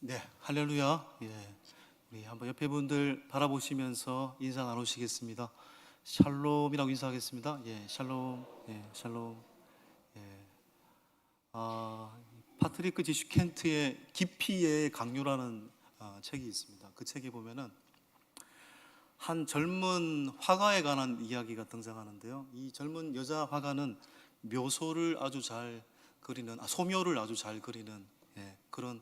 네, 할렐루야. 예, 우리 한번 옆에 분들 바라보시면서 인사 나누시겠습니다. 샬롬이라고 인사하겠습니다. 예, 샬롬. 예, 샬롬. 예, 파트리크 지슈 켄트의 깊이의 강요라는 책이 있습니다. 그 책에 보면은 한 젊은 화가에 관한 이야기가 등장하는데요. 이 젊은 여자 화가는 묘소를 아주 잘 그리는, 소묘를 아주 잘 그리는 그런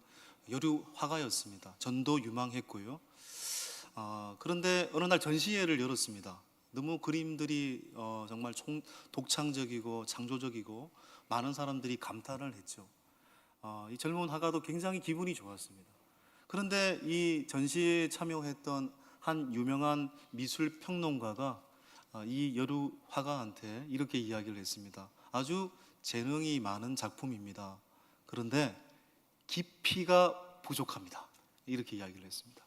여류 화가였습니다. 전도 유망했고요. 그런데 어느 날 전시회를 열었습니다. 너무 그림들이 정말 독창적이고 창조적이고 많은 사람들이 감탄을 했죠. 이 젊은 화가도 굉장히 기분이 좋았습니다. 그런데 이 전시회에 참여했던 한 유명한 미술 평론가가 이 여류 화가한테 이렇게 이야기를 했습니다. 아주 재능이 많은 작품입니다. 그런데 깊이가 부족합니다. 이렇게 이야기를 했습니다.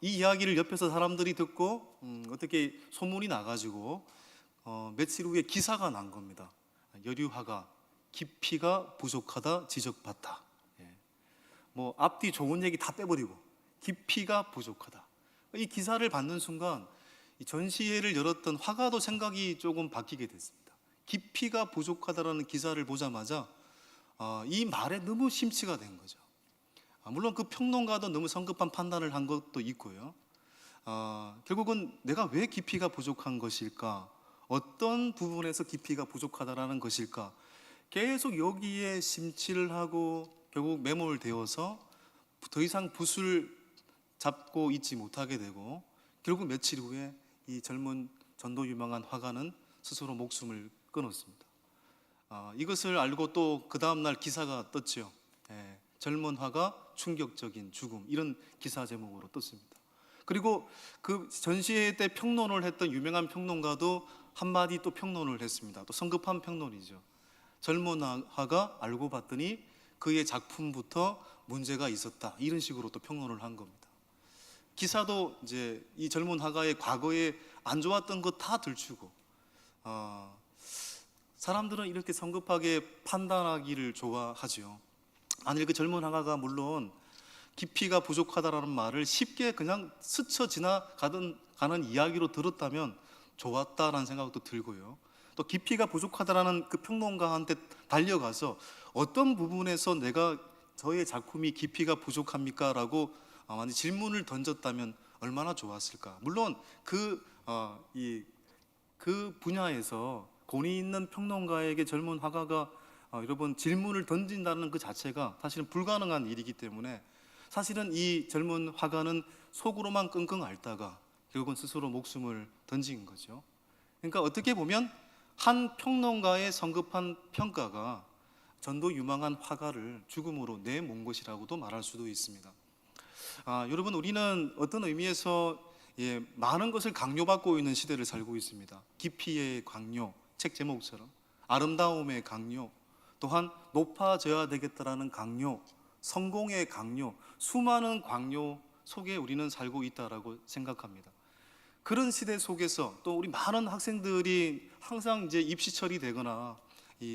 이 이야기를 옆에서 사람들이 듣고 어떻게 소문이 나가지고 며칠 후에 기사가 난 겁니다. 여류화가 깊이가 부족하다 지적받다. 뭐 앞뒤 좋은 얘기 다 빼버리고 깊이가 부족하다. 이 기사를 받는 순간 이 전시회를 열었던 화가도 생각이 조금 바뀌게 됐습니다. 깊이가 부족하다라는 기사를 보자마자 이 말에 너무 심취가 된 거죠. 물론 그 평론가도 너무 성급한 판단을 한 것도 있고요. 결국은 내가 왜 깊이가 부족한 것일까? 어떤 부분에서 깊이가 부족하다라는 것일까? 계속 여기에 심취를 하고 결국 매몰되어서 더 이상 붓을 잡고 있지 못하게 되고 결국 며칠 후에 이 젊은 전도 유망한 화가는 스스로 목숨을 끊었습니다. 이것을 알고 또 그 다음날 기사가 떴죠. 젊은 화가 충격적인 죽음, 이런 기사 제목으로 떴습니다. 그리고 그 전시회 때 평론을 했던 유명한 평론가도 한마디 또 평론을 했습니다. 또 성급한 평론이죠. 젊은 화가 알고 봤더니 그의 작품부터 문제가 있었다, 이런 식으로 또 평론을 한 겁니다. 기사도 이제 이 젊은 화가의 과거에 안 좋았던 것 다 들추고 사람들은 이렇게 성급하게 판단하기를 좋아하죠. 아니, 그 젊은 화가가 물론 깊이가 부족하다라는 말을 쉽게 그냥 스쳐 지나가는 이야기로 들었다면 좋았다라는 생각도 들고요. 또 깊이가 부족하다라는 그 평론가한테 달려가서 어떤 부분에서 내가 저의 작품이 깊이가 부족합니까? 라고 만약 질문을 던졌다면 얼마나 좋았을까. 물론 그 분야에서 권위 있는 평론가에게 젊은 화가가 여러분 질문을 던진다는 그 자체가 사실은 불가능한 일이기 때문에 사실은 이 젊은 화가는 속으로만 끙끙 앓다가 결국은 스스로 목숨을 던진 거죠. 그러니까 어떻게 보면 한 평론가의 성급한 평가가 전도 유망한 화가를 죽음으로 내몬 것이라고도 말할 수도 있습니다. 여러분, 우리는 어떤 의미에서 많은 것을 강요받고 있는 시대를 살고 있습니다. 깊이의 강요, 책 제목처럼 아름다움의 강요, 또한 높아져야 되겠다라는 강요, 성공의 강요, 수많은 강요 속에 우리는 살고 있다라고 생각합니다. 그런 시대 속에서 또 우리 많은 학생들이 항상 이제 입시철이 되거나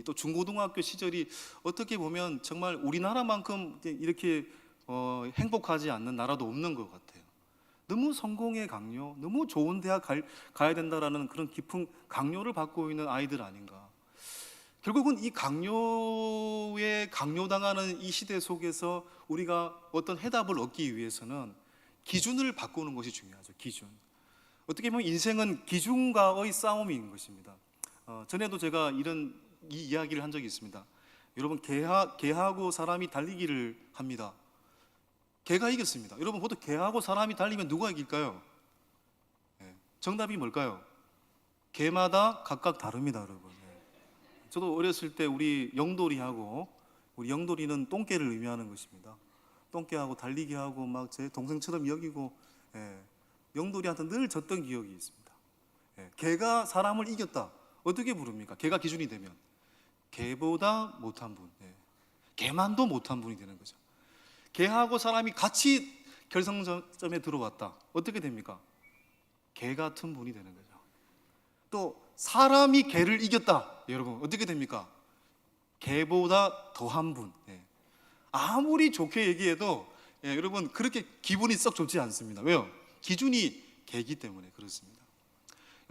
또 중고등학교 시절이 어떻게 보면 정말 우리나라만큼 이렇게 행복하지 않는 나라도 없는 것 같아요. 너무 성공의 강요, 너무 좋은 대학 가야 된다라는 그런 깊은 강요를 받고 있는 아이들 아닌가. 결국은 이 강요당하는 이 시대 속에서 우리가 어떤 해답을 얻기 위해서는 기준을 바꾸는 것이 중요하죠. 기준. 어떻게 보면 인생은 기준과의 싸움인 것입니다. 전에도 제가 이 이야기를 한 적이 있습니다. 여러분, 개하고 사람이 달리기를 합니다. 개가 이겼습니다. 여러분, 보통 개하고 사람이 달리면 누가 이길까요? 정답이 뭘까요? 개마다 각각 다릅니다, 여러분. 저도 어렸을 때 우리 영돌이는 똥개를 의미하는 것입니다. 똥개하고 달리기하고 막 제 동생처럼 여기고 영돌이한테 늘 졌던 기억이 있습니다. 개가 사람을 이겼다. 어떻게 부릅니까? 개가 기준이 되면 개보다 못한 분, 개만도 못한 분이 되는 거죠. 개하고 사람이 같이 결승점에 들어왔다. 어떻게 됩니까? 개 같은 분이 되는 거죠. 또 사람이 개를 이겼다. 여러분, 어떻게 됩니까? 개보다 더한 분. 아무리 좋게 얘기해도 여러분 그렇게 기분이 썩 좋지 않습니다. 왜요? 기준이 개기 때문에 그렇습니다.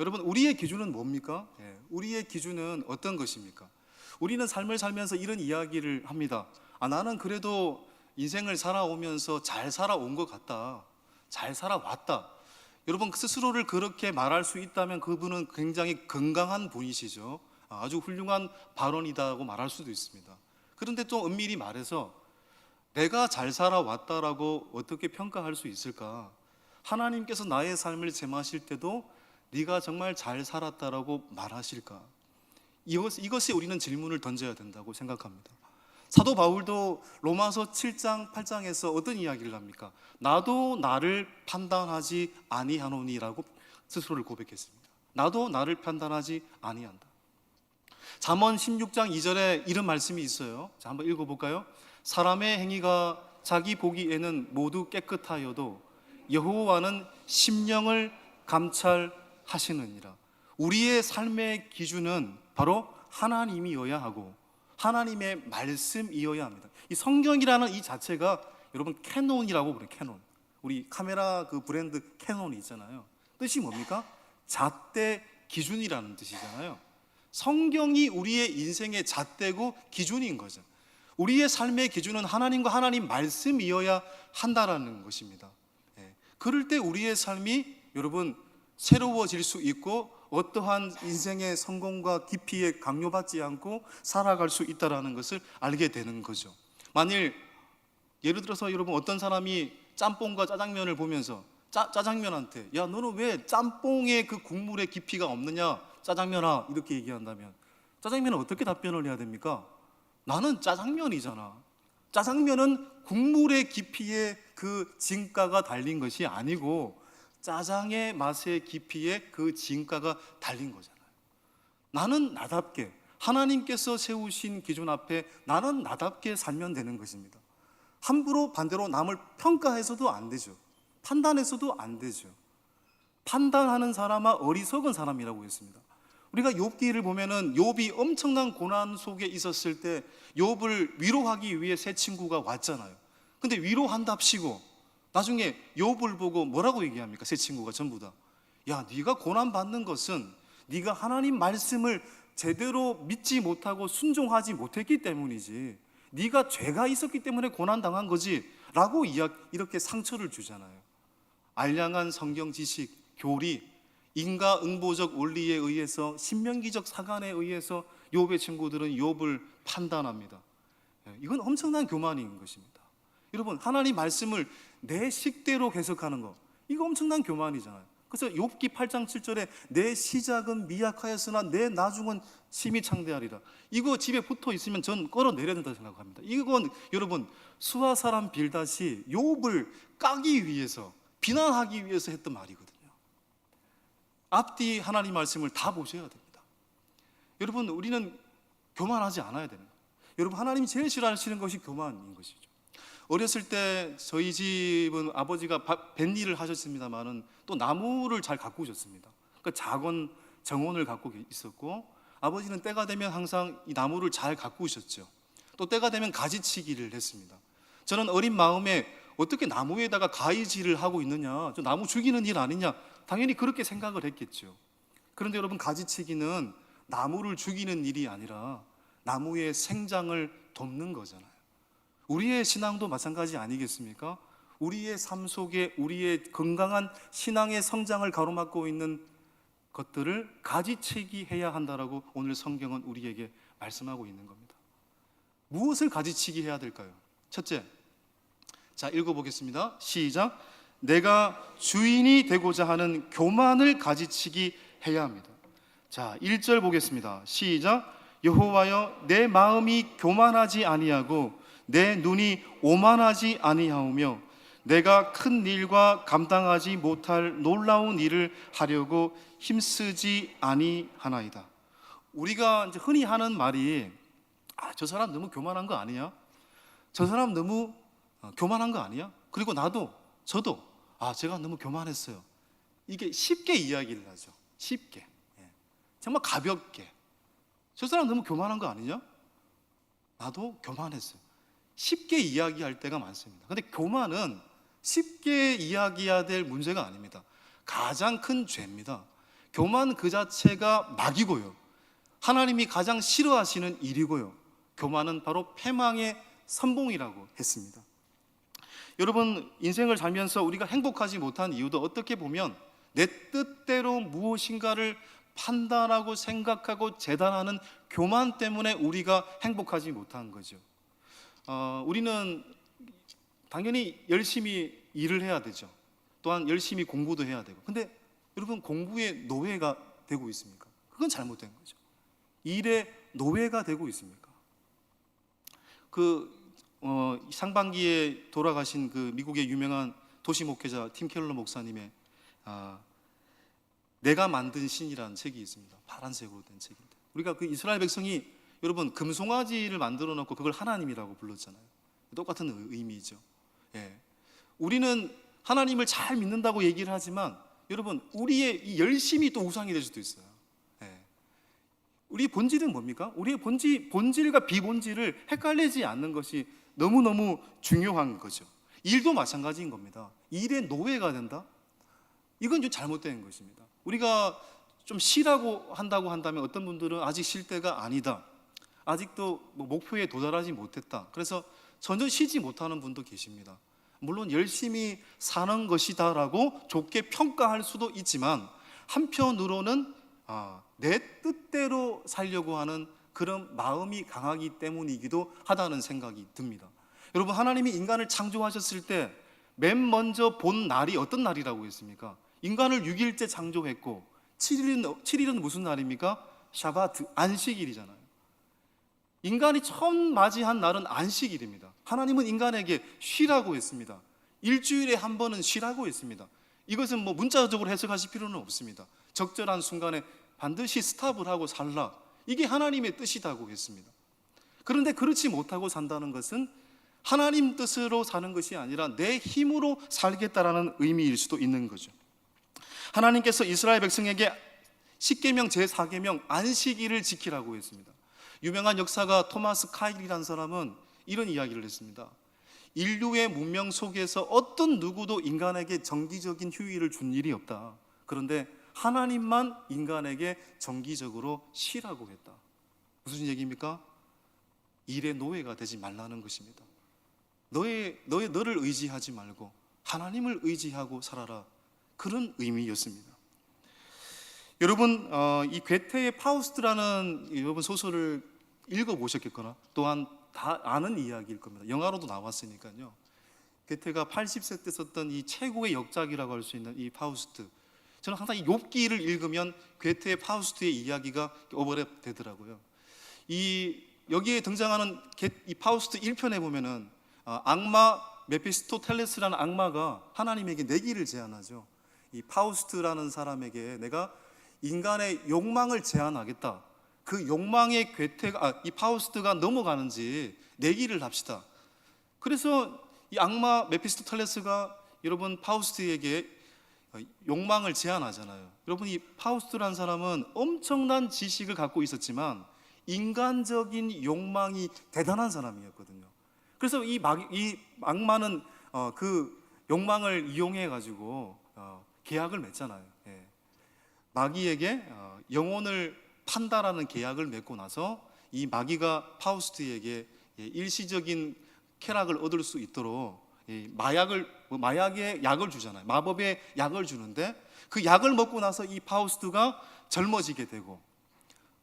여러분, 우리의 기준은 뭡니까? 우리의 기준은 어떤 것입니까? 우리는 삶을 살면서 이런 이야기를 합니다. 나는 그래도 인생을 살아오면서 잘 살아온 것 같다, 잘 살아왔다. 여러분, 스스로를 그렇게 말할 수 있다면 그분은 굉장히 건강한 분이시죠. 아주 훌륭한 발언이다고 말할 수도 있습니다. 그런데 또 엄밀히 말해서 내가 잘 살아왔다라고 어떻게 평가할 수 있을까? 하나님께서 나의 삶을 제마실 때도 네가 정말 잘 살았다라고 말하실까? 이것이 우리는 질문을 던져야 된다고 생각합니다. 사도 바울도 로마서 7장 8장에서 어떤 이야기를 합니까? 나도 나를 판단하지 아니하노니라고 스스로를 고백했습니다. 나도 나를 판단하지 아니한다. 잠언 16장 2절에 이런 말씀이 있어요. 자, 한번 읽어볼까요? 사람의 행위가 자기 보기에는 모두 깨끗하여도 여호와는 심령을 감찰하시느니라. 우리의 삶의 기준은 바로 하나님이어야 하고 하나님의 말씀이어야 합니다. 이 성경이라는 이 자체가 여러분 캐논이라고 부르는 캐논. 우리 카메라 그 브랜드 캐논이 있잖아요. 뜻이 뭡니까? 잣대 기준이라는 뜻이잖아요. 성경이 우리의 인생의 잣대고 기준인 거죠. 우리의 삶의 기준은 하나님과 하나님 말씀이어야 한다라는 것입니다. 그럴 때 우리의 삶이 여러분 새로워질 수 있고 어떠한 인생의 성공과 깊이에 강요받지 않고 살아갈 수 있다는 것을 알게 되는 거죠. 만일 예를 들어서 여러분 어떤 사람이 짬뽕과 짜장면을 보면서 짜장면한테 야 너는 왜 짬뽕의 그 국물의 깊이가 없느냐 짜장면아 이렇게 얘기한다면 짜장면은 어떻게 답변을 해야 됩니까? 나는 짜장면이잖아. 짜장면은 국물의 깊이에 그 진가가 달린 것이 아니고 짜장의 맛의 깊이에 그 진가가 달린 거잖아요. 나는 나답게 하나님께서 세우신 기준 앞에 나는 나답게 살면 되는 것입니다. 함부로 반대로 남을 평가해서도 안 되죠. 판단해서도 안 되죠. 판단하는 사람아 어리석은 사람이라고 했습니다. 우리가 욥기를 보면은 욥이 엄청난 고난 속에 있었을 때 욥을 위로하기 위해 세 친구가 왔잖아요. 근데 위로한답시고 나중에 욥을 보고 뭐라고 얘기합니까? 세 친구가 전부 다 야 네가 고난 받는 것은 네가 하나님 말씀을 제대로 믿지 못하고 순종하지 못했기 때문이지 네가 죄가 있었기 때문에 고난 당한 거지 라고 이렇게 상처를 주잖아요. 알량한 성경 지식, 교리, 인과응보적 원리에 의해서 신명기적 사관에 의해서 욥의 친구들은 욥을 판단합니다. 이건 엄청난 교만인 것입니다. 여러분 하나님 말씀을 내 식대로 해석하는 거 이거 엄청난 교만이잖아요. 그래서 욥기 8장 7절에 내 시작은 미약하였으나 내 나중은 심히 창대하리라. 이거 집에 붙어 있으면 전 끌어내려야 된다고 생각합니다. 이건 여러분 수아 사람 빌닷이 욥을 까기 위해서 비난하기 위해서 했던 말이거든요. 앞뒤 하나님 말씀을 다 보셔야 됩니다. 여러분 우리는 교만하지 않아야 되는 거예요. 여러분 하나님이 제일 싫어하시는 것이 교만인 것이죠. 어렸을 때 저희 집은 아버지가 뱃일을 하셨습니다만은 또 나무를 잘 가꾸셨습니다. 그러니까 작은 정원을 갖고 있었고 아버지는 때가 되면 항상 이 나무를 잘 가꾸셨죠. 또 때가 되면 가지치기를 했습니다. 저는 어린 마음에 어떻게 나무에다가 가위질을 하고 있느냐, 저 나무 죽이는 일 아니냐, 당연히 그렇게 생각을 했겠죠. 그런데 여러분 가지치기는 나무를 죽이는 일이 아니라 나무의 생장을 돕는 거잖아요. 우리의 신앙도 마찬가지 아니겠습니까? 우리의 삶 속에 우리의 건강한 신앙의 성장을 가로막고 있는 것들을 가지치기 해야 한다라고 오늘 성경은 우리에게 말씀하고 있는 겁니다. 무엇을 가지치기 해야 될까요? 첫째, 자 읽어보겠습니다. 시작. 내가 주인이 되고자 하는 교만을 가지치기 해야 합니다. 자 1절 보겠습니다. 시작. 여호와여 내 마음이 교만하지 아니하고 내 눈이 오만하지 아니하오며 내가 큰 일과 감당하지 못할 놀라운 일을 하려고 힘쓰지 아니하나이다. 우리가 이제 흔히 하는 말이 저 사람 너무 교만한 거 아니야? 저 사람 너무 교만한 거 아니야? 그리고 저도 제가 너무 교만했어요. 이게 쉽게 이야기를 하죠. 쉽게 정말 가볍게 저 사람 너무 교만한 거 아니냐? 나도 교만했어요. 쉽게 이야기할 때가 많습니다. 근데 교만은 쉽게 이야기해야 될 문제가 아닙니다. 가장 큰 죄입니다. 교만 그 자체가 막이고요, 하나님이 가장 싫어하시는 일이고요, 교만은 바로 패망의 선봉이라고 했습니다. 여러분, 인생을 살면서 우리가 행복하지 못한 이유도 어떻게 보면 내 뜻대로 무엇인가를 판단하고 생각하고 재단하는 교만 때문에 우리가 행복하지 못한 거죠. 우리는 당연히 열심히 일을 해야 되죠. 또한 열심히 공부도 해야 되고. 근데 여러분, 공부에 노예가 되고 있습니까? 그건 잘못된 거죠. 일에 노예가 되고 있습니까? 상반기에 돌아가신 그 미국의 유명한 도시 목회자 팀 켈러 목사님의 내가 만든 신이라는 책이 있습니다. 파란색으로 된 책인데, 우리가 그 이스라엘 백성이 여러분 금송아지를 만들어 놓고 그걸 하나님이라고 불렀잖아요. 똑같은 의미죠. 예. 우리는 하나님을 잘 믿는다고 얘기를 하지만 여러분, 우리의 이 열심이 또 우상이 될 수도 있어요. 예. 우리의 본질은 뭡니까? 우리의 본질과 비본질을 헷갈리지 않는 것이 너무너무 중요한 거죠. 일도 마찬가지인 겁니다. 일의 노예가 된다? 이건 좀 잘못된 것입니다. 우리가 좀 쉬라고 한다고 한다면 어떤 분들은 아직 쉴 때가 아니다, 아직도 목표에 도달하지 못했다, 그래서 전혀 쉬지 못하는 분도 계십니다. 물론 열심히 사는 것이다라고 좋게 평가할 수도 있지만 한편으로는 내 뜻대로 살려고 하는 그런 마음이 강하기 때문이기도 하다는 생각이 듭니다. 여러분, 하나님이 인간을 창조하셨을 때 맨 먼저 본 날이 어떤 날이라고 했습니까? 인간을 6일째 창조했고 7일은 무슨 날입니까? 샤바트, 안식일이잖아요. 인간이 처음 맞이한 날은 안식일입니다. 하나님은 인간에게 쉬라고 했습니다. 일주일에 한 번은 쉬라고 했습니다. 이것은 문자적으로 해석하실 필요는 없습니다. 적절한 순간에 반드시 스탑을 하고 살라, 이게 하나님의 뜻이라고 했습니다. 그런데 그렇지 못하고 산다는 것은 하나님 뜻으로 사는 것이 아니라 내 힘으로 살겠다라는 의미일 수도 있는 거죠. 하나님께서 이스라엘 백성에게 십계명 제4계명 안식일을 지키라고 했습니다. 유명한 역사가 토마스 카일이라는 사람은 이런 이야기를 했습니다. 인류의 문명 속에서 어떤 누구도 인간에게 정기적인 휴일을 준 일이 없다. 그런데 하나님만 인간에게 정기적으로 쉬라고 했다. 무슨 얘기입니까? 일의 노예가 되지 말라는 것입니다. 너를 의지하지 말고 하나님을 의지하고 살아라, 그런 의미였습니다. 여러분, 이 괴테의 파우스트라는 여러분 소설을 읽어보셨겠거나 또한 다 아는 이야기일 겁니다. 영화로도 나왔으니까요. 괴테가 80세 때 썼던 이 최고의 역작이라고 할 수 있는 이 파우스트, 저는 항상 이 욥기를 읽으면 괴테의 파우스트의 이야기가 오버랩 되더라고요. 여기에 등장하는 이 파우스트 1편에 보면은 악마 메피스토텔레스라는 악마가 하나님에게 내기를 제안하죠. 이 파우스트라는 사람에게 내가 인간의 욕망을 제한하겠다, 그 욕망의 이 파우스트가 넘어가는지 내기를 합시다. 그래서 이 악마 메피스토텔레스가 여러분 파우스트에게 욕망을 제한하잖아요. 여러분, 이 파우스트라는 사람은 엄청난 지식을 갖고 있었지만 인간적인 욕망이 대단한 사람이었거든요. 그래서 이 악마는 그 욕망을 이용해 가지고 계약을 맺잖아요. 예. 마귀에게 영혼을 판다라는 계약을 맺고 나서 이 마귀가 파우스트에게 일시적인 쾌락을 얻을 수 있도록 마약의 약을 주잖아요. 마법의 약을 주는데 그 약을 먹고 나서 이 파우스트가 젊어지게 되고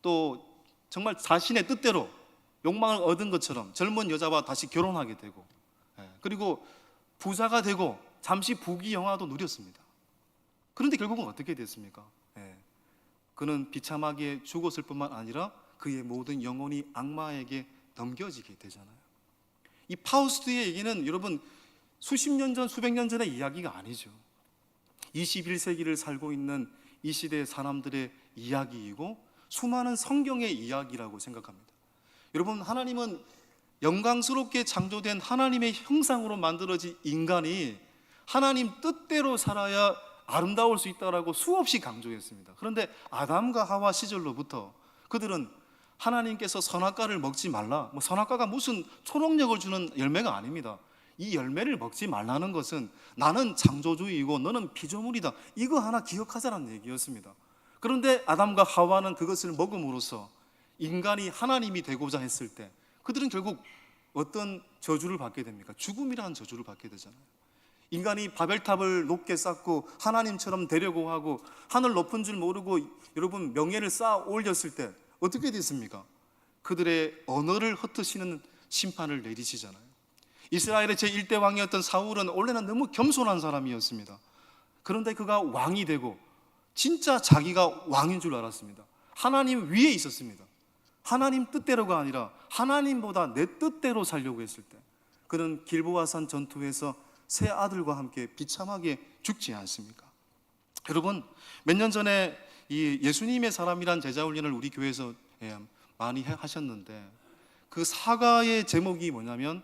또 정말 자신의 뜻대로 욕망을 얻은 것처럼 젊은 여자와 다시 결혼하게 되고, 그리고 부자가 되고 잠시 부귀영화도 누렸습니다. 그런데 결국은 어떻게 됐습니까? 그는 비참하게 죽었을 뿐만 아니라 그의 모든 영혼이 악마에게 넘겨지게 되잖아요. 이 파우스트의 얘기는 여러분 수십 년 전, 수백 년 전의 이야기가 아니죠. 21세기를 살고 있는 이 시대의 사람들의 이야기이고 수많은 성경의 이야기라고 생각합니다. 여러분, 하나님은 영광스럽게 창조된 하나님의 형상으로 만들어진 인간이 하나님 뜻대로 살아야 아름다울 수 있다라고 수없이 강조했습니다. 그런데 아담과 하와 시절로부터 그들은 하나님께서 선악과를 먹지 말라. 선악과가 무슨 초록력을 주는 열매가 아닙니다. 이 열매를 먹지 말라는 것은 나는 창조주이고 너는 피조물이다, 이거 하나 기억하자는 얘기였습니다. 그런데 아담과 하와는 그것을 먹음으로써 인간이 하나님이 되고자 했을 때 그들은 결국 어떤 저주를 받게 됩니까? 죽음이라는 저주를 받게 되잖아요. 인간이 바벨탑을 높게 쌓고 하나님처럼 되려고 하고 하늘 높은 줄 모르고 여러분 명예를 쌓아 올렸을 때 어떻게 됐습니까? 그들의 언어를 흩으시는 심판을 내리시잖아요. 이스라엘의 제1대 왕이었던 사울은 원래는 너무 겸손한 사람이었습니다. 그런데 그가 왕이 되고 진짜 자기가 왕인 줄 알았습니다. 하나님 위에 있었습니다. 하나님 뜻대로가 아니라 하나님보다 내 뜻대로 살려고 했을 때 그는 길보아산 전투에서 세 아들과 함께 비참하게 죽지 않습니까? 여러분, 몇 년 전에 이 예수님의 사람이란 제자훈련을 우리 교회에서 많이 하셨는데 그 사가의 제목이 뭐냐면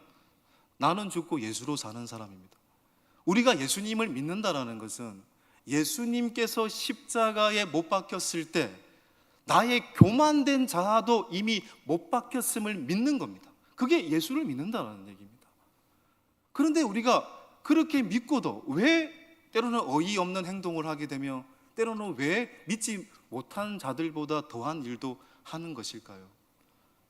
나는 죽고 예수로 사는 사람입니다. 우리가 예수님을 믿는다라는 것은 예수님께서 십자가에 못 박혔을 때 나의 교만된 자아도 이미 못 박혔음을 믿는 겁니다. 그게 예수를 믿는다라는 얘기입니다. 그런데 우리가 그렇게 믿고도 왜 때로는 어이없는 행동을 하게 되며 때로는 왜 믿지 못한 자들보다 더한 일도 하는 것일까요?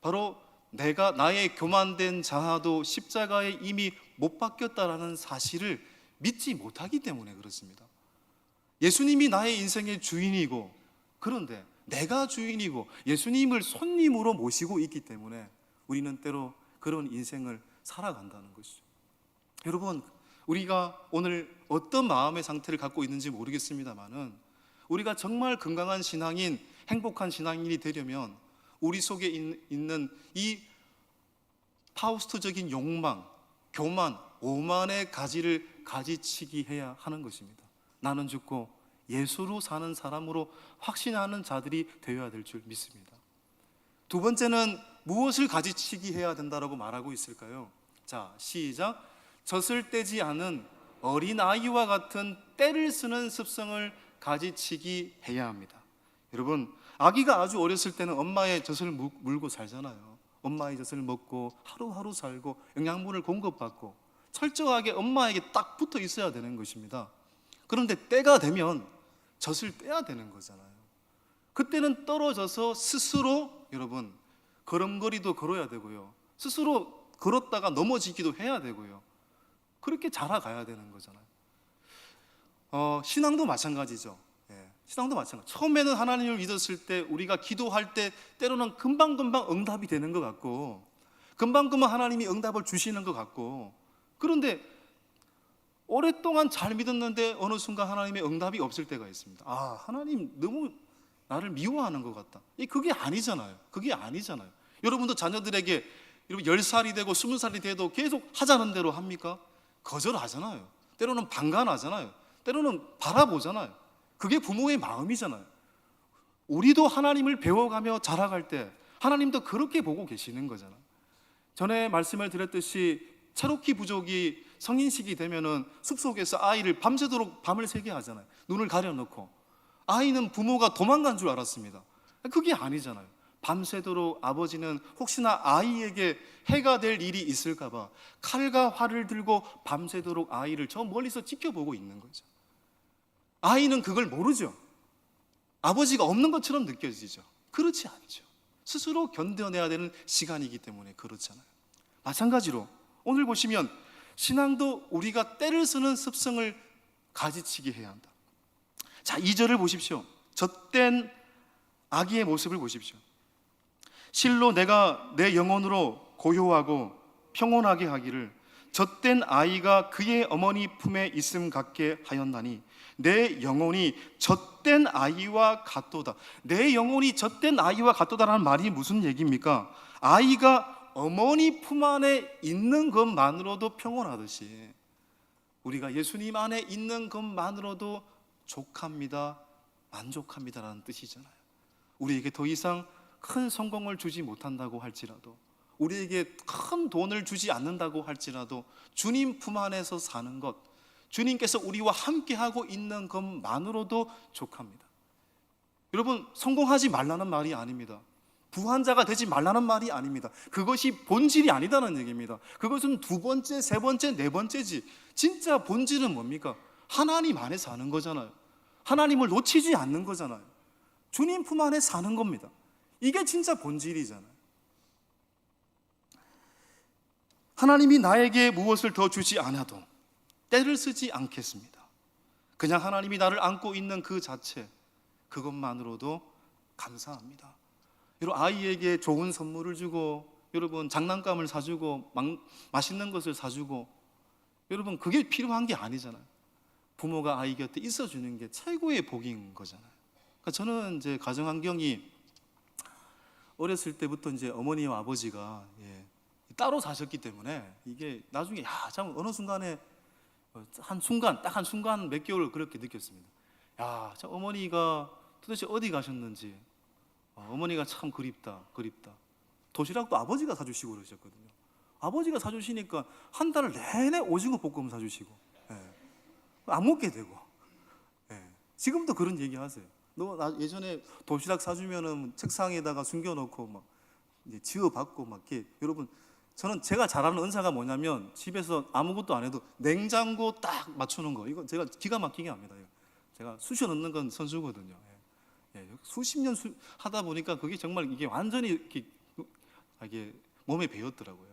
바로 내가 나의 교만된 자아도 십자가에 이미 못 박혔다라는 사실을 믿지 못하기 때문에 그렇습니다. 예수님이 나의 인생의 주인이고 그런데 내가 주인이고 예수님을 손님으로 모시고 있기 때문에 우리는 때로 그런 인생을 살아간다는 것이죠. 여러분, 우리가 오늘 어떤 마음의 상태를 갖고 있는지 모르겠습니다만은 우리가 정말 건강한 신앙인, 행복한 신앙인이 되려면 우리 속에 있는 이 파우스트적인 욕망, 교만, 오만의 가지를 가지치기 해야 하는 것입니다. 나는 죽고 예수로 사는 사람으로 확신하는 자들이 되어야 될 줄 믿습니다. 두 번째는 무엇을 가지치기 해야 된다라고 말하고 있을까요? 자, 시작. 젖을 떼지 않은 어린아이와 같은 때를 쓰는 습성을 가지치기 해야 합니다. 여러분, 아기가 아주 어렸을 때는 엄마의 젖을 물고 살잖아요. 엄마의 젖을 먹고 하루하루 살고 영양분을 공급받고 철저하게 엄마에게 딱 붙어 있어야 되는 것입니다. 그런데 때가 되면 젖을 떼야 되는 거잖아요. 그때는 떨어져서 스스로 여러분 걸음걸이도 걸어야 되고요, 스스로 걸었다가 넘어지기도 해야 되고요, 그렇게 자라가야 되는 거잖아요. 신앙도 마찬가지죠. 신앙도 마찬가지. 처음에는 하나님을 믿었을 때 우리가 기도할 때 때로는 금방금방 응답이 되는 것 같고 금방금방 하나님이 응답을 주시는 것 같고, 그런데 오랫동안 잘 믿었는데 어느 순간 하나님의 응답이 없을 때가 있습니다. 아, 하나님 너무 나를 미워하는 것 같다. 그게 아니잖아요. 그게 아니잖아요. 여러분도 자녀들에게 10살이 되고 20살이 돼도 계속 하자는 대로 합니까? 거절하잖아요. 때로는 방관하잖아요. 때로는 바라보잖아요. 그게 부모의 마음이잖아요. 우리도 하나님을 배워가며 자라갈 때 하나님도 그렇게 보고 계시는 거잖아요. 전에 말씀을 드렸듯이 체로키 부족이 성인식이 되면은 숲속에서 아이를 밤새도록 밤을 새게 하잖아요. 눈을 가려놓고. 아이는 부모가 도망간 줄 알았습니다. 그게 아니잖아요. 밤새도록 아버지는 혹시나 아이에게 해가 될 일이 있을까 봐 칼과 활을 들고 밤새도록 아이를 저 멀리서 지켜보고 있는 거죠. 아이는 그걸 모르죠. 아버지가 없는 것처럼 느껴지죠. 그렇지 않죠. 스스로 견뎌내야 되는 시간이기 때문에 그렇잖아요. 마찬가지로 오늘 보시면 신앙도 우리가 때를 쓰는 습성을 가지치기 해야 한다. 자, 2절을 보십시오. 젖된 아기의 모습을 보십시오. 실로 내가 내 영혼으로 고요하고 평온하게 하기를 젖된 아이가 그의 어머니 품에 있음 같게 하였나니 내 영혼이 젖된 아이와 같도다. 내 영혼이 젖된 아이와 같도다라는 말이 무슨 얘기입니까? 아이가 어머니 품 안에 있는 것만으로도 평온하듯이 우리가 예수님 안에 있는 것만으로도 족합니다, 만족합니다라는 뜻이잖아요. 우리에게 더 이상 큰 성공을 주지 못한다고 할지라도, 우리에게 큰 돈을 주지 않는다고 할지라도 주님 품 안에서 사는 것, 주님께서 우리와 함께하고 있는 것만으로도 족합니다. 여러분, 성공하지 말라는 말이 아닙니다. 부한 자가 되지 말라는 말이 아닙니다. 그것이 본질이 아니다는 얘기입니다. 그것은 두 번째, 세 번째, 네 번째지. 진짜 본질은 뭡니까? 하나님 안에 사는 거잖아요. 하나님을 놓치지 않는 거잖아요. 주님 품 안에 사는 겁니다. 이게 진짜 본질이잖아요. 하나님이 나에게 무엇을 더 주지 않아도 때를 쓰지 않겠습니다. 그냥 하나님이 나를 안고 있는 그 자체, 그것만으로도 감사합니다. 여러분, 아이에게 좋은 선물을 주고, 여러분 장난감을 사주고, 맛있는 것을 사주고, 여러분 그게 필요한 게 아니잖아요. 부모가 아이 곁에 있어주는 게 최고의 복인 거잖아요. 그러니까 저는 이제 가정 환경이 어렸을 때부터 이제 어머니와 아버지가 따로 사셨기 때문에 이게 나중에 참 어느 순간에 딱 한 순간 몇 개월 그렇게 느꼈습니다. 참 어머니가 도대체 어디 가셨는지, 어머니가 참 그립다. 도시락도 아버지가 사주시고 그러셨거든요. 아버지가 사주시니까 한 달 내내 오징어 볶음 사주시고, 안 먹게 되고, 지금도 그런 얘기 하세요. 너 예전에 도시락 사주면은 책상에다가 숨겨놓고 막 이제 지어받고 막 이렇게. 여러분, 저는 제가 잘하는 은사가 뭐냐면 집에서 아무것도 안 해도 냉장고 딱 맞추는 거, 이거 제가 기가 막히게 합니다. 제가 쑤셔 넣는 건 선수거든요. 수십 년 하다 보니까 그게 정말 이게 완전히 이게 몸에 배었더라고요.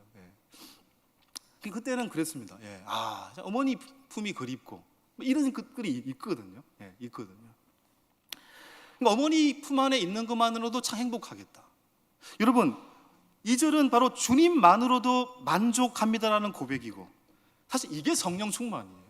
그때는 그랬습니다. 어머니 품이 그립고 이런 것들이 있거든요. 그러니까 어머니 품 안에 있는 것만으로도 참 행복하겠다. 여러분, 이 절은 바로 주님만으로도 만족합니다라는 고백이고, 사실 이게 성령 충만이에요.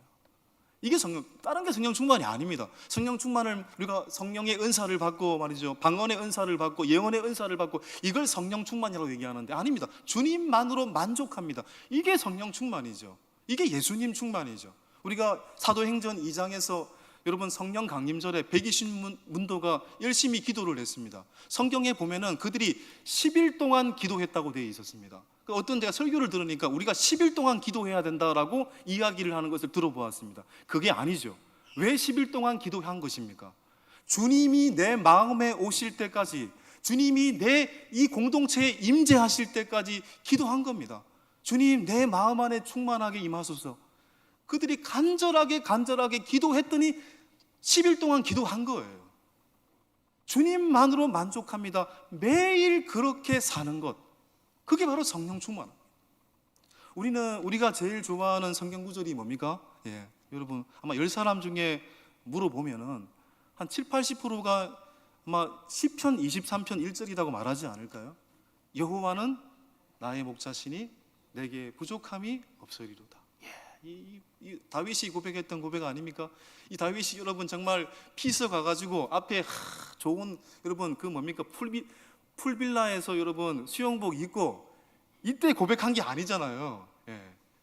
이게 다른 게 성령 충만이 아닙니다. 성령 충만을 우리가 성령의 은사를 받고 말이죠, 방언의 은사를 받고 예언의 은사를 받고 이걸 성령 충만이라고 얘기하는데 아닙니다. 주님만으로 만족합니다. 이게 성령 충만이죠. 이게 예수님 충만이죠. 우리가 사도행전 2장에서 여러분 성령 강림절에 120문도가 열심히 기도를 했습니다. 성경에 보면은 그들이 10일 동안 기도했다고 되어 있었습니다. 어떤 제가 설교를 들으니까 우리가 10일 동안 기도해야 된다라고 이야기를 하는 것을 들어보았습니다. 그게 아니죠. 왜 10일 동안 기도한 것입니까? 주님이 내 마음에 오실 때까지, 주님이 내 이 공동체에 임재하실 때까지 기도한 겁니다. 주님, 내 마음 안에 충만하게 임하소서. 그들이 간절하게 기도했더니 10일 동안 기도한 거예요. 주님만으로 만족합니다. 매일 그렇게 사는 것, 그게 바로 성령 충만. 우리가 제일 좋아하는 성경 구절이 뭡니까? 여러분 아마 10사람 중에 물어보면은 한 7, 80%가 아마 시편 23편 1절이라고 말하지 않을까요? 여호와는 나의 목자시니 내게 부족함이 없으리로다. 이 다윗이 고백했던 고백 아닙니까? 이 다윗이 여러분 정말 피서 가가지고 앞에 좋은 여러분 그 뭡니까 풀빌라에서 여러분 수영복 입고 이때 고백한 게 아니잖아요.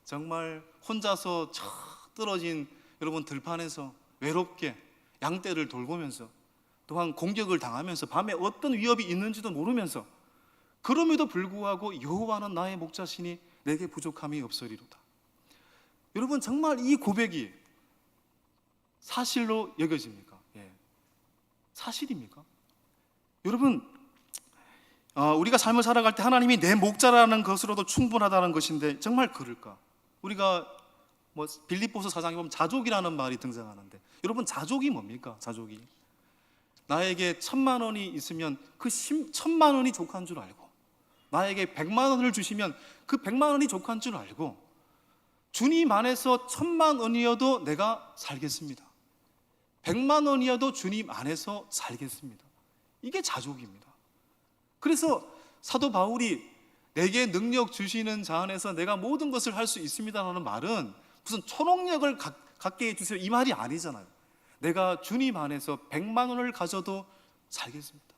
정말 혼자서 떨어진 여러분 들판에서 외롭게 양떼를 돌보면서, 또한 공격을 당하면서 밤에 어떤 위협이 있는지도 모르면서, 그럼에도 불구하고 여호와는 나의 목자시니 내게 부족함이 없으리로다. 여러분 정말 이 고백이 사실로 여겨집니까? 사실입니까? 여러분, 우리가 삶을 살아갈 때 하나님이 내 목자라는 것으로도 충분하다는 것인데 정말 그럴까? 우리가 빌립보서 4장에 보면 자족이라는 말이 등장하는데, 여러분 자족이 뭡니까? 자족이 나에게 1,000만 원이 있으면 그 1,000만 원이 족한 줄 알고, 나에게 100만 원을 주시면 그 100만 원이 족한 줄 알고, 주님 안에서 1,000만 원이어도 내가 살겠습니다. 100만 원이어도 주님 안에서 살겠습니다. 이게 자족입니다. 그래서 사도 바울이 내게 능력 주시는 자 안에서 내가 모든 것을 할 수 있습니다라는 말은 무슨 초능력을 갖게 해주세요 이 말이 아니잖아요. 내가 주님 안에서 100만 원을 가져도 살겠습니다.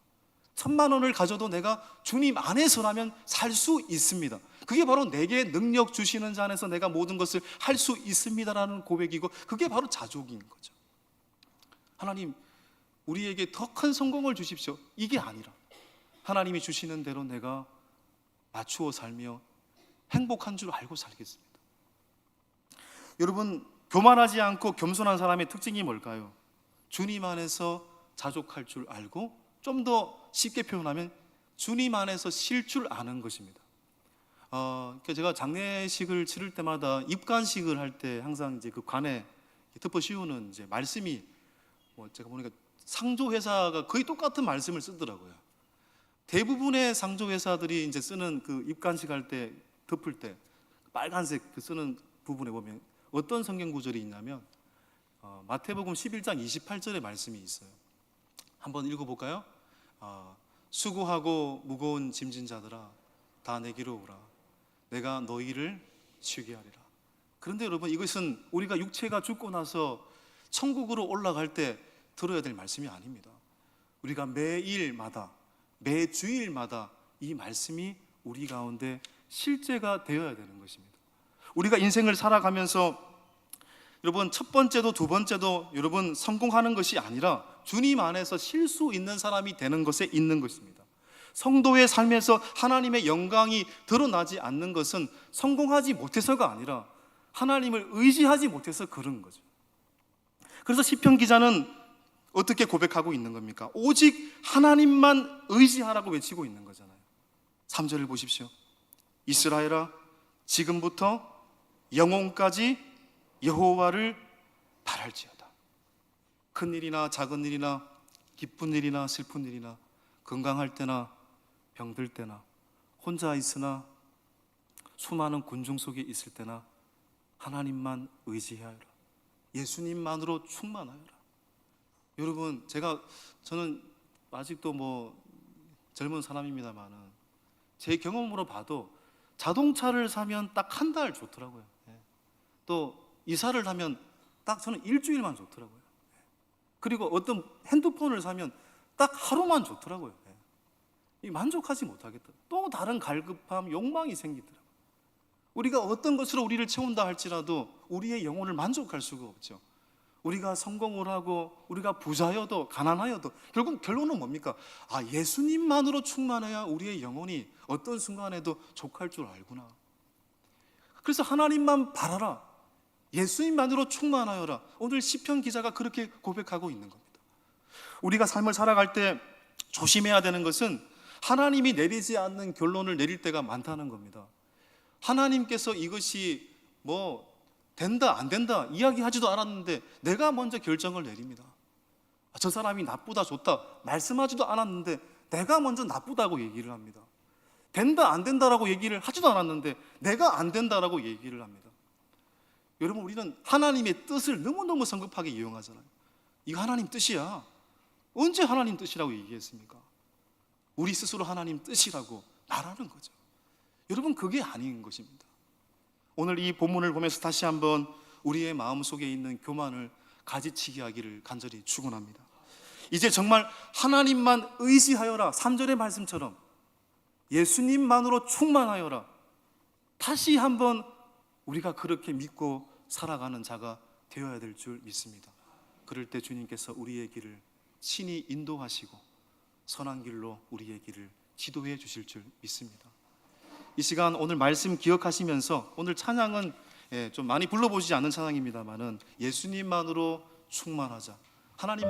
1,000만 원을 가져도 내가 주님 안에서라면 살 수 있습니다. 그게 바로 내게 능력 주시는 자 안에서 내가 모든 것을 할 수 있습니다라는 고백이고, 그게 바로 자족인 거죠. 하나님, 우리에게 더 큰 성공을 주십시오, 이게 아니라 하나님이 주시는 대로 내가 맞추어 살며 행복한 줄 알고 살겠습니다. 여러분, 교만하지 않고 겸손한 사람의 특징이 뭘까요? 주님 안에서 자족할 줄 알고, 좀 더 쉽게 표현하면 주님 안에서 쉴 줄 아는 것입니다. 제가 장례식을 치를 때마다 입관식을 할 때 항상 이제 그 관에 덮어 씌우는 이제 말씀이 제가 보니까 상조 회사가 거의 똑같은 말씀을 쓰더라고요. 대부분의 상조 회사들이 이제 쓰는 그 입관식 할 때 덮을 때 빨간색 그 쓰는 부분에 보면 어떤 성경 구절이 있냐면 마태복음 11장 28절의 말씀이 있어요. 한번 읽어볼까요? 수고하고 무거운 짐진 자들아 다 내게로 오라. 내가 너희를 쉬게 하리라. 그런데 여러분, 이것은 우리가 육체가 죽고 나서 천국으로 올라갈 때 들어야 될 말씀이 아닙니다. 우리가 매일마다 매주일마다 이 말씀이 우리 가운데 실제가 되어야 되는 것입니다. 우리가 인생을 살아가면서 여러분, 첫 번째도 두 번째도 여러분 성공하는 것이 아니라 주님 안에서 쉴 수 있는 사람이 되는 것에 있는 것입니다. 성도의 삶에서 하나님의 영광이 드러나지 않는 것은 성공하지 못해서가 아니라 하나님을 의지하지 못해서 그런 거죠. 그래서 시편 기자는 어떻게 고백하고 있는 겁니까? 오직 하나님만 의지하라고 외치고 있는 거잖아요. 3절을 보십시오. 이스라엘아, 지금부터 영혼까지 여호와를 바랄지어다. 큰 일이나 작은 일이나 기쁜 일이나 슬픈 일이나 건강할 때나 병들 때나 혼자 있으나 수많은 군중 속에 있을 때나 하나님만 의지하여라. 예수님만으로 충만하여라. 여러분, 저는 아직도 젊은 사람입니다만은 제 경험으로 봐도 자동차를 사면 딱 한 달 좋더라고요. 또 이사를 하면 딱 저는 일주일만 좋더라고요. 그리고 어떤 핸드폰을 사면 딱 하루만 좋더라고요. 만족하지 못하겠다. 또 다른 갈급함, 욕망이 생기더라고요. 우리가 어떤 것으로 우리를 채운다 할지라도 우리의 영혼을 만족할 수가 없죠. 우리가 성공을 하고 우리가 부자여도 가난하여도 결국 결론은 뭡니까? 예수님만으로 충만해야 우리의 영혼이 어떤 순간에도 족할 줄 알구나. 그래서 하나님만 바라라. 예수님만으로 충만하여라. 오늘 시편 기자가 그렇게 고백하고 있는 겁니다. 우리가 삶을 살아갈 때 조심해야 되는 것은 하나님이 내리지 않는 결론을 내릴 때가 많다는 겁니다. 하나님께서 이것이 된다 안 된다 이야기하지도 않았는데 내가 먼저 결정을 내립니다. 저 사람이 나쁘다 좋다 말씀하지도 않았는데 내가 먼저 나쁘다고 얘기를 합니다. 된다 안 된다라고 얘기를 하지도 않았는데 내가 안 된다라고 얘기를 합니다. 여러분, 우리는 하나님의 뜻을 너무너무 성급하게 이용하잖아요. 이거 하나님 뜻이야. 언제 하나님 뜻이라고 얘기했습니까? 우리 스스로 하나님 뜻이라고 말하는 거죠. 여러분, 그게 아닌 것입니다. 오늘 이 본문을 보면서 다시 한번 우리의 마음속에 있는 교만을 가지치기 하기를 간절히 축원합니다. 이제 정말 하나님만 의지하여라. 3절의 말씀처럼 예수님만으로 충만하여라. 다시 한번 우리가 그렇게 믿고 살아가는 자가 되어야 될 줄 믿습니다. 그럴 때 주님께서 우리의 길을 친히 인도하시고 선한 길로 우리의 길을 지도해 주실 줄 믿습니다. 이 시간 오늘 말씀 기억하시면서 오늘 찬양은 좀 많이 불러보시지 않은 찬양입니다만은 예수님만으로 충만하자. 하나님